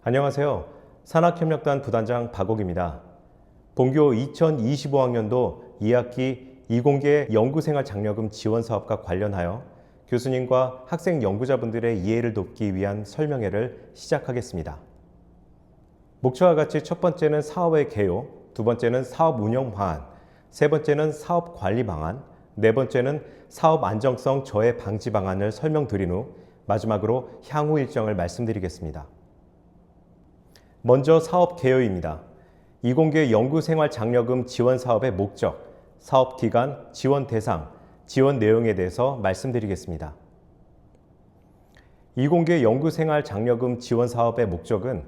안녕하세요. 산학협력단 부단장 박옥입니다. 본교 2025학년도 2학기 이공계 연구생활 장려금 지원 사업과 관련하여 교수님과 학생 연구자분들의 이해를 돕기 위한 설명회를 시작하겠습니다. 목표와 같이 첫 번째는 사업의 개요, 두 번째는 사업 운영 방안, 세 번째는 사업 관리 방안, 네 번째는 사업 안정성 저해 방지 방안을 설명드린 후 마지막으로 향후 일정을 말씀드리겠습니다. 먼저 사업 개요입니다. 이공계 연구생활 장려금 지원 사업의 목적, 사업 기간, 지원 대상, 지원 내용에 대해서 말씀드리겠습니다. 이공계 연구생활 장려금 지원 사업의 목적은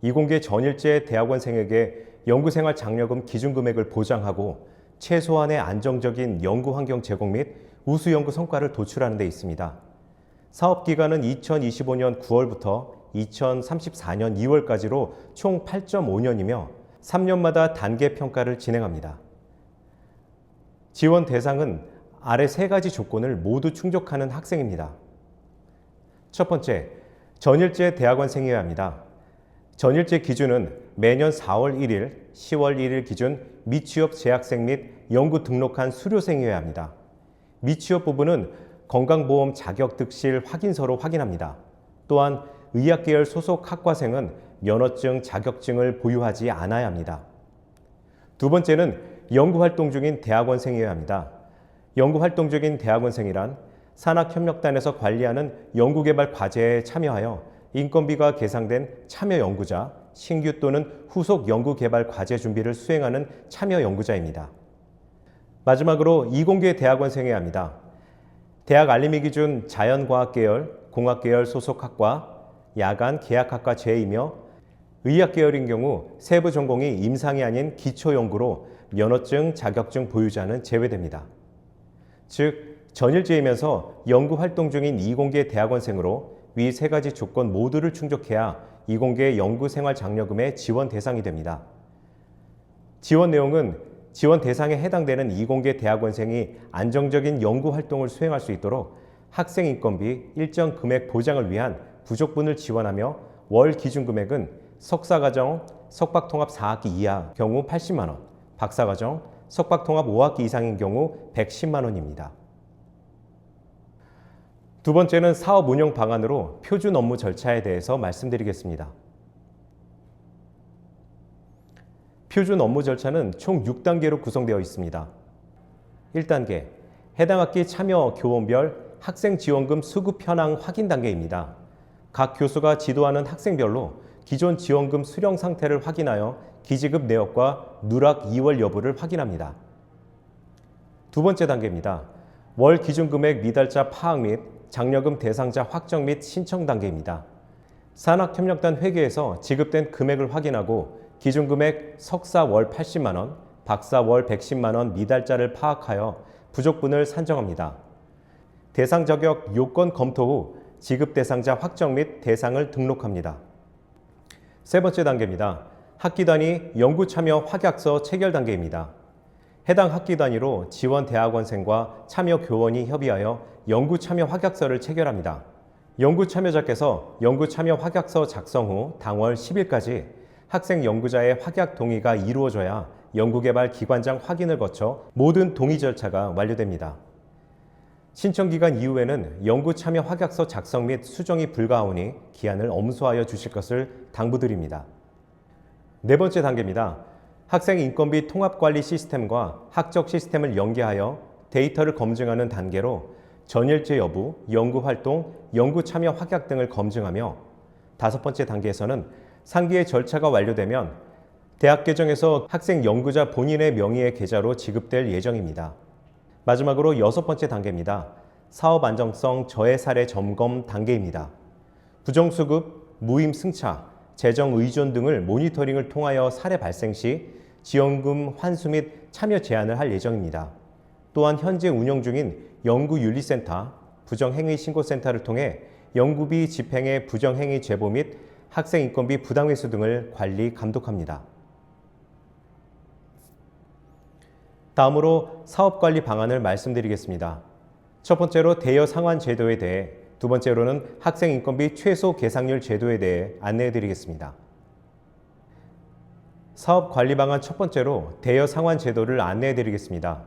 이공계 전일제 대학원생에게 연구생활 장려금 기준금액을 보장하고 최소한의 안정적인 연구 환경 제공 및 우수 연구 성과를 도출하는 데 있습니다. 사업 기간은 2025년 9월부터 2034년 2월까지로 총 8.5년이며 3년마다 단계 평가를 진행합니다. 지원 대상은 아래 세 가지 조건을 모두 충족하는 학생입니다. 첫 번째, 전일제 대학원생이어야 합니다. 전일제 기준은 매년 4월 1일, 10월 1일 기준 미취업 재학생 및 연구 등록한 수료생이어야 합니다. 미취업 부분은 건강보험 자격 득실 확인서로 확인합니다. 또한 의학계열 소속 학과생은 면허증, 자격증을 보유하지 않아야 합니다. 두 번째는 연구활동 중인 대학원생이어야 합니다. 연구활동 중인 대학원생이란 산학협력단에서 관리하는 연구개발 과제에 참여하여 인건비가 계상된 참여 연구자, 신규 또는 후속 연구개발 과제 준비를 수행하는 참여 연구자입니다. 마지막으로 이공계 대학원생이어야 합니다. 대학 알림이 기준 자연과학계열, 공학계열 소속 학과, 야간 계약학과 제이며 의학계열인 경우 세부 전공이 임상이 아닌 기초연구로 면허증, 자격증 보유자는 제외됩니다. 즉, 전일제이면서 연구활동 중인 이공계 대학원생으로 위 세 가지 조건 모두를 충족해야 이공계 연구생활 장려금의 지원 대상이 됩니다. 지원 내용은 지원 대상에 해당되는 이공계 대학원생이 안정적인 연구활동을 수행할 수 있도록 학생 인건비 일정 금액 보장을 위한 부족분을 지원하며 월 기준금액은 석사과정, 석박통합 4학기 이하 경우 80만 원, 박사과정, 석박통합 5학기 이상인 경우 110만 원입니다. 두 번째는 사업 운영 방안으로 표준 업무 절차에 대해서 말씀드리겠습니다. 표준 업무 절차는 총 6단계로 구성되어 있습니다. 1단계, 해당 학기 참여 교원별 학생 지원금 수급 현황 확인 단계입니다. 각 교수가 지도하는 학생별로 기존 지원금 수령 상태를 확인하여 기지급 내역과 누락 이월 여부를 확인합니다. 두 번째 단계입니다. 월 기준금액 미달자 파악 및 장려금 대상자 확정 및 신청 단계입니다. 산학협력단 회계에서 지급된 금액을 확인하고 기준금액 석사 월 80만 원, 박사 월 110만 원 미달자를 파악하여 부족분을 산정합니다. 대상 자격 요건 검토 후 지급 대상자 확정 및 대상을 등록합니다. 세 번째 단계입니다. 학기 단위 연구 참여 확약서 체결 단계입니다. 해당 학기 단위로 지원 대학원생과 참여 교원이 협의하여 연구 참여 확약서를 체결합니다. 연구 참여자께서 연구 참여 확약서 작성 후 당월 10일까지 학생 연구자의 확약 동의가 이루어져야 연구개발 기관장 확인을 거쳐 모든 동의 절차가 완료됩니다. 신청 기간 이후에는 연구 참여 확약서 작성 및 수정이 불가하오니 기한을 엄수하여 주실 것을 당부드립니다. 네 번째 단계입니다. 학생 인건비 통합관리 시스템과 학적 시스템을 연계하여 데이터를 검증하는 단계로 전일제 여부, 연구활동, 연구 참여 확약 등을 검증하며 다섯 번째 단계에서는 상기의 절차가 완료되면 대학 계정에서 학생 연구자 본인의 명의의 계좌로 지급될 예정입니다. 마지막으로 여섯 번째 단계입니다. 사업 안정성 저해 사례 점검 단계입니다. 부정수급, 무임 승차, 재정 의존 등을 모니터링을 통하여 사례 발생 시 지원금 환수 및 참여 제한을 할 예정입니다. 또한 현재 운영 중인 연구윤리센터, 부정행위 신고센터를 통해 연구비 집행의 부정행위 제보 및 학생 인건비 부당회수 등을 관리 감독합니다. 다음으로 사업관리 방안을 말씀드리겠습니다. 첫 번째로 대여 상환 제도에 대해 두 번째로는 학생 인건비 최소 계상률 제도에 대해 안내해 드리겠습니다. 사업 관리 방안 첫 번째로 대여 상환 제도를 안내해 드리겠습니다.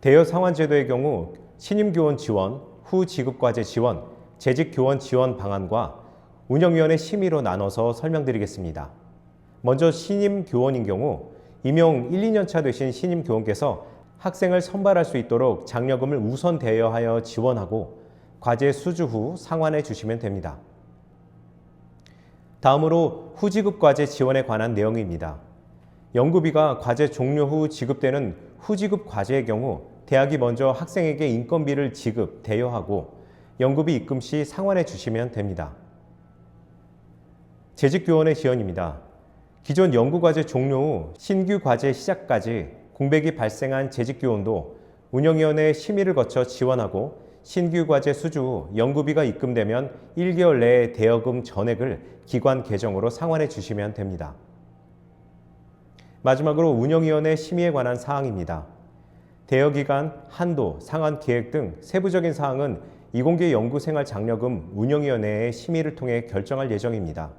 대여 상환 제도의 경우 신임 교원 지원, 후 지급 과제 지원, 재직 교원 지원 방안과 운영위원회 심의로 나눠서 설명드리겠습니다. 먼저 신임 교원인 경우 임용 1, 2년 차 되신 신임 교원께서 학생을 선발할 수 있도록 장려금을 우선 대여하여 지원하고 과제 수주 후 상환해 주시면 됩니다. 다음으로 후지급 과제 지원에 관한 내용입니다. 연구비가 과제 종료 후 지급되는 후지급 과제의 경우 대학이 먼저 학생에게 인건비를 지급, 대여하고 연구비 입금 시 상환해 주시면 됩니다. 재직교원의 지원입니다. 기존 연구과제 종료 후 신규 과제 시작까지 공백이 발생한 재직교원도 운영위원회 심의를 거쳐 지원하고 신규 과제 수주 후 연구비가 입금되면 1개월 내에 대여금 전액을 기관 계정으로 상환해 주시면 됩니다. 마지막으로 운영위원회 심의에 관한 사항입니다. 대여기간, 한도, 상환 계획 등 세부적인 사항은 이공계 연구생활 장려금 운영위원회의 심의를 통해 결정할 예정입니다.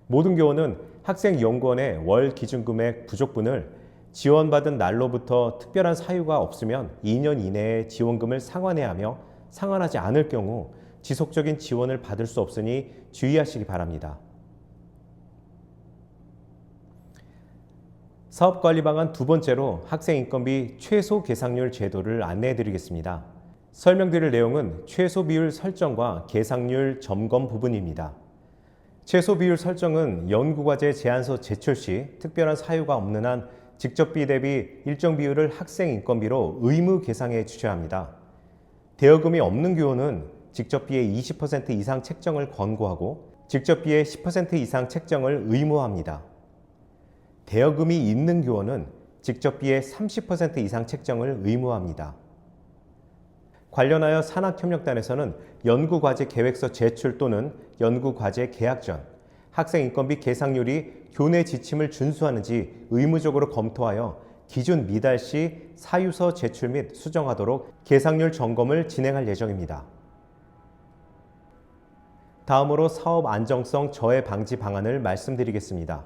모든 교원은 학생 연구원의 월 기준금액 부족분을 지원받은 날로부터 특별한 사유가 없으면 2년 이내에 지원금을 상환해야 하며 상환하지 않을 경우 지속적인 지원을 받을 수 없으니 주의하시기 바랍니다. 사업관리 방안 두 번째로 학생 인건비 최소 계상률 제도를 안내해 드리겠습니다. 설명드릴 내용은 최소 비율 설정과 계상률 점검 부분입니다. 최소 비율 설정은 연구과제 제안서 제출 시 특별한 사유가 없는 한 직접비 대비 일정 비율을 학생 인건비로 의무 계상해 주셔야 합니다. 대여금이 없는 교원은 직접비의 20% 이상 책정을 권고하고 직접비의 10% 이상 책정을 의무화합니다. 대여금이 있는 교원은 직접비의 30% 이상 책정을 의무화합니다. 관련하여 산학협력단에서는 연구과제 계획서 제출 또는 연구과제 계약 전 학생 인건비 계상률이 교내 지침을 준수하는지 의무적으로 검토하여 기준 미달 시 사유서 제출 및 수정하도록 계상률 점검을 진행할 예정입니다. 다음으로 사업 안정성 저해 방지 방안을 말씀드리겠습니다.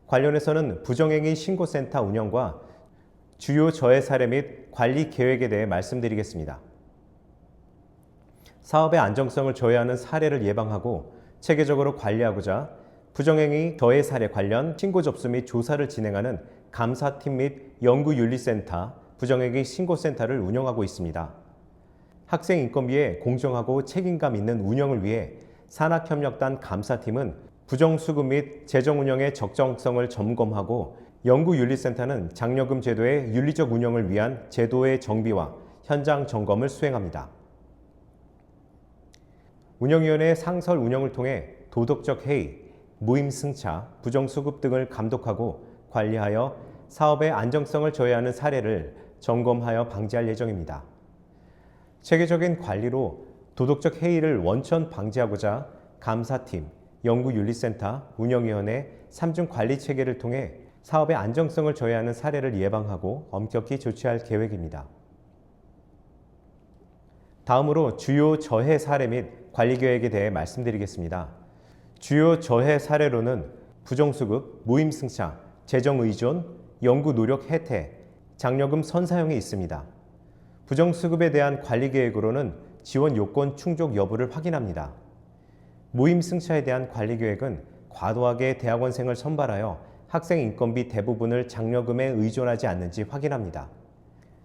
관련해서는 부정행위 신고센터 운영과 주요 저해 사례 및 관리 계획에 대해 말씀드리겠습니다. 사업의 안정성을 저해하는 사례를 예방하고 체계적으로 관리하고자 부정행위 저해 사례 관련 신고 접수 및 조사를 진행하는 감사팀 및 연구윤리센터, 부정행위 신고센터를 운영하고 있습니다. 학생 인건비의 공정하고 책임감 있는 운영을 위해 산학협력단 감사팀은 부정수급 및 재정 운영의 적정성을 점검하고 연구윤리센터는 장려금 제도의 윤리적 운영을 위한 제도의 정비와 현장 점검을 수행합니다. 운영위원회의 상설 운영을 통해 도덕적 해이, 무임승차, 부정수급 등을 감독하고 관리하여 사업의 안정성을 저해하는 사례를 점검하여 방지할 예정입니다. 체계적인 관리로 도덕적 해이를 원천 방지하고자 감사팀, 연구윤리센터, 운영위원회 3중 관리 체계를 통해 사업의 안정성을 저해하는 사례를 예방하고 엄격히 조치할 계획입니다. 다음으로 주요 저해 사례 및 관리 계획에 대해 말씀드리겠습니다. 주요 저해 사례로는 부정수급, 무임승차, 재정의존, 연구노력 해태, 장려금 선사형이 있습니다. 부정수급에 대한 관리 계획으로는 지원 요건 충족 여부를 확인합니다. 무임승차에 대한 관리 계획은 과도하게 대학원생을 선발하여 학생 인건비 대부분을 장려금에 의존하지 않는지 확인합니다.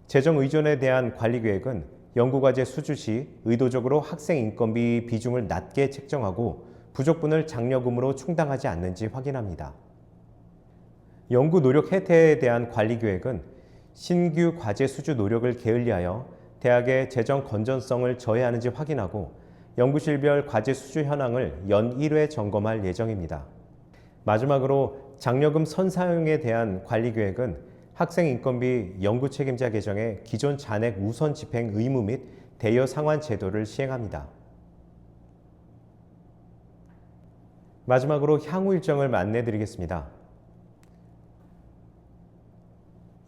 재정의존에 대한 관리 계획은 연구과제 수주 시 의도적으로 학생 인건비 비중을 낮게 책정하고 부족분을 장려금으로 충당하지 않는지 확인합니다. 연구 노력 혜택에 대한 관리 계획은 신규 과제 수주 노력을 게을리하여 대학의 재정 건전성을 저해하는지 확인하고 연구실별 과제 수주 현황을 연 1회 점검할 예정입니다. 마지막으로 장려금 선사용에 대한 관리 계획은 학생 인건비 연구 책임자 계정의 기존 잔액 우선 집행 의무 및 대여 상환 제도를 시행합니다. 마지막으로 향후 일정을 안내드리겠습니다.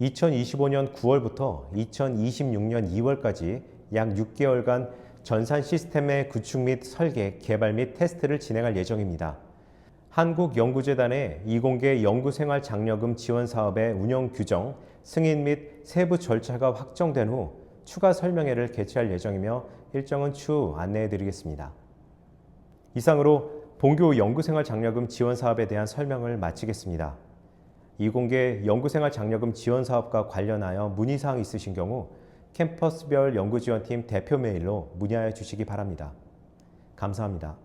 2025년 9월부터 2026년 2월까지 약 6개월간 전산 시스템의 구축 및 설계, 개발 및 테스트를 진행할 예정입니다. 한국연구재단의 이공계 연구생활 장려금 지원 사업의 운영 규정, 승인 및 세부 절차가 확정된 후 추가 설명회를 개최할 예정이며 일정은 추후 안내해 드리겠습니다. 이상으로 본교 연구생활 장려금 지원 사업에 대한 설명을 마치겠습니다. 이공계 연구생활 장려금 지원 사업과 관련하여 문의사항 있으신 경우 캠퍼스별 연구지원팀 대표 메일로 문의하여 주시기 바랍니다. 감사합니다.